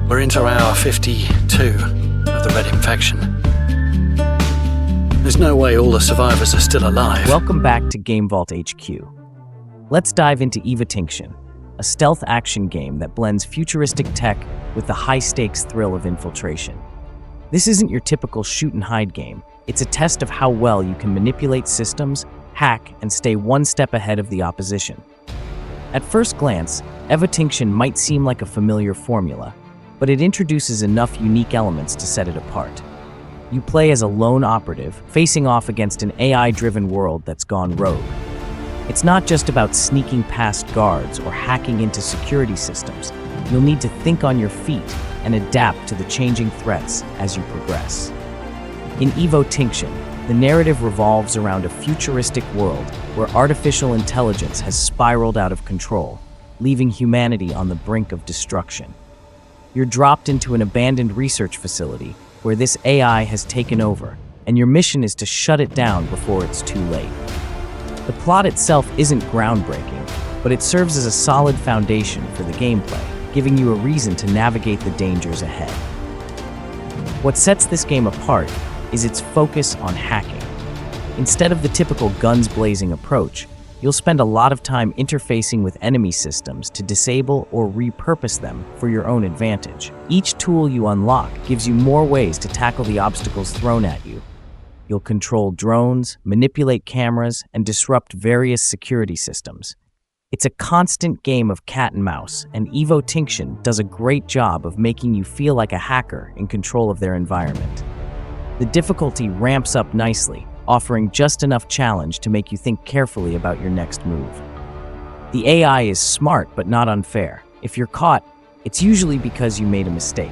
We're into hour 52 of the Red Infection. There's no way all the survivors are still alive. Welcome back to GameVault HQ. Let's dive into EVOTINCTION, a stealth action game that blends futuristic tech with the high-stakes thrill of infiltration. This isn't your typical shoot-and-hide game. It's a test of how well you can manipulate systems, hack, and stay one step ahead of the opposition. At first glance, EVOTINCTION might seem like a familiar formula, but it introduces enough unique elements to set it apart. You play as a lone operative, facing off against an AI-driven world that's gone rogue. It's not just about sneaking past guards or hacking into security systems. You'll need to think on your feet and adapt to the changing threats as you progress. In EVOTINCTION, the narrative revolves around a futuristic world where artificial intelligence has spiraled out of control, leaving humanity on the brink of destruction. You're dropped into an abandoned research facility where this AI has taken over, and your mission is to shut it down before it's too late. The plot itself isn't groundbreaking, but it serves as a solid foundation for the gameplay, giving you a reason to navigate the dangers ahead. What sets this game apart is its focus on hacking. Instead of the typical guns-blazing approach, you'll spend a lot of time interfacing with enemy systems to disable or repurpose them for your own advantage. Each tool you unlock gives you more ways to tackle the obstacles thrown at you. You'll control drones, manipulate cameras, and disrupt various security systems. It's a constant game of cat and mouse, and EVOTINCTION does a great job of making you feel like a hacker in control of their environment. The difficulty ramps up nicely, offering just enough challenge to make you think carefully about your next move. The AI is smart but not unfair. If you're caught, it's usually because you made a mistake.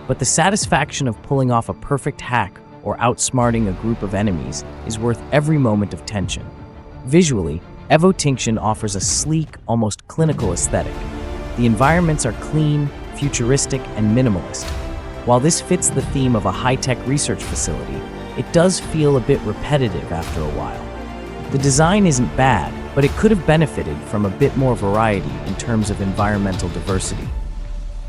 But the satisfaction of pulling off a perfect hack or outsmarting a group of enemies is worth every moment of tension. Visually, EVOTINCTION offers a sleek, almost clinical aesthetic. The environments are clean, futuristic, and minimalist. While this fits the theme of a high-tech research facility, it does feel a bit repetitive after a while. The design isn't bad, but it could have benefited from a bit more variety in terms of environmental diversity.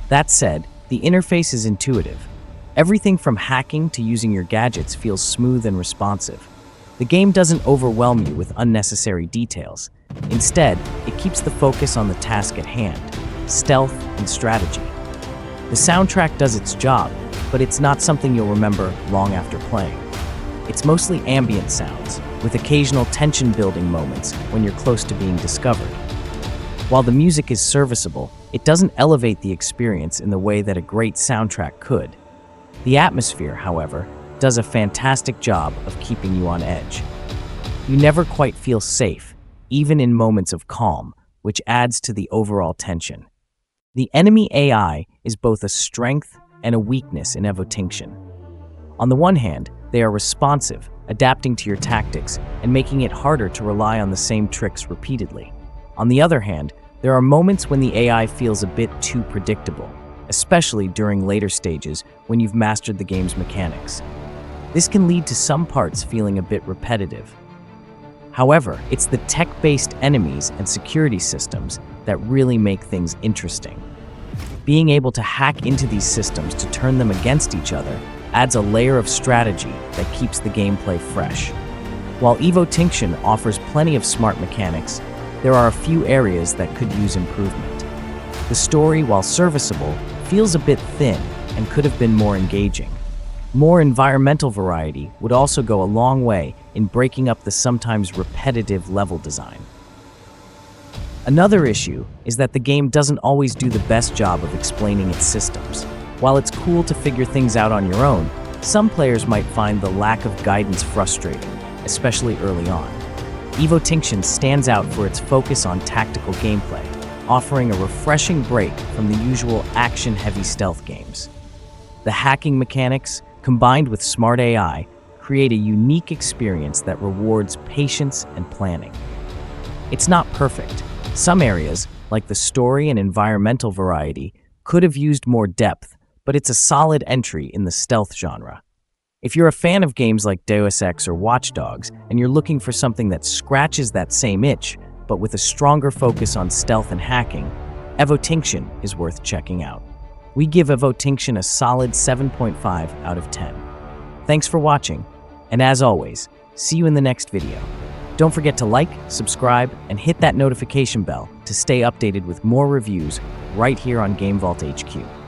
That said, the interface is intuitive. Everything from hacking to using your gadgets feels smooth and responsive. The game doesn't overwhelm you with unnecessary details. Instead, it keeps the focus on the task at hand, stealth and strategy. The soundtrack does its job, but it's not something you'll remember long after playing. It's mostly ambient sounds, with occasional tension-building moments when you're close to being discovered. While the music is serviceable, it doesn't elevate the experience in the way that a great soundtrack could. The atmosphere, however, does a fantastic job of keeping you on edge. You never quite feel safe, even in moments of calm, which adds to the overall tension. The enemy AI is both a strength and a weakness in EVOTINCTION. On the one hand, they are responsive, adapting to your tactics and making it harder to rely on the same tricks repeatedly. On the other hand, there are moments when the AI feels a bit too predictable, especially during later stages when you've mastered the game's mechanics. This can lead to some parts feeling a bit repetitive. However, it's the tech-based enemies and security systems that really make things interesting. Being able to hack into these systems to turn them against each other adds a layer of strategy that keeps the gameplay fresh. While EVOTINCTION offers plenty of smart mechanics, there are a few areas that could use improvement. The story, while serviceable, feels a bit thin and could have been more engaging. More environmental variety would also go a long way in breaking up the sometimes repetitive level design. Another issue is that the game doesn't always do the best job of explaining its systems. While it's cool to figure things out on your own, some players might find the lack of guidance frustrating, especially early on. EVOTINCTION stands out for its focus on tactical gameplay, offering a refreshing break from the usual action-heavy stealth games. The hacking mechanics, combined with smart AI, create a unique experience that rewards patience and planning. It's not perfect. Some areas, like the story and environmental variety, could have used more depth, but it's a solid entry in the stealth genre. If you're a fan of games like Deus Ex or Watch Dogs, and you're looking for something that scratches that same itch, but with a stronger focus on stealth and hacking, EVOTINCTION is worth checking out. We give EVOTINCTION a solid 7.5 out of 10. Thanks for watching, and as always, see you in the next video. Don't forget to like, subscribe, and hit that notification bell to stay updated with more reviews right here on GameVault HQ.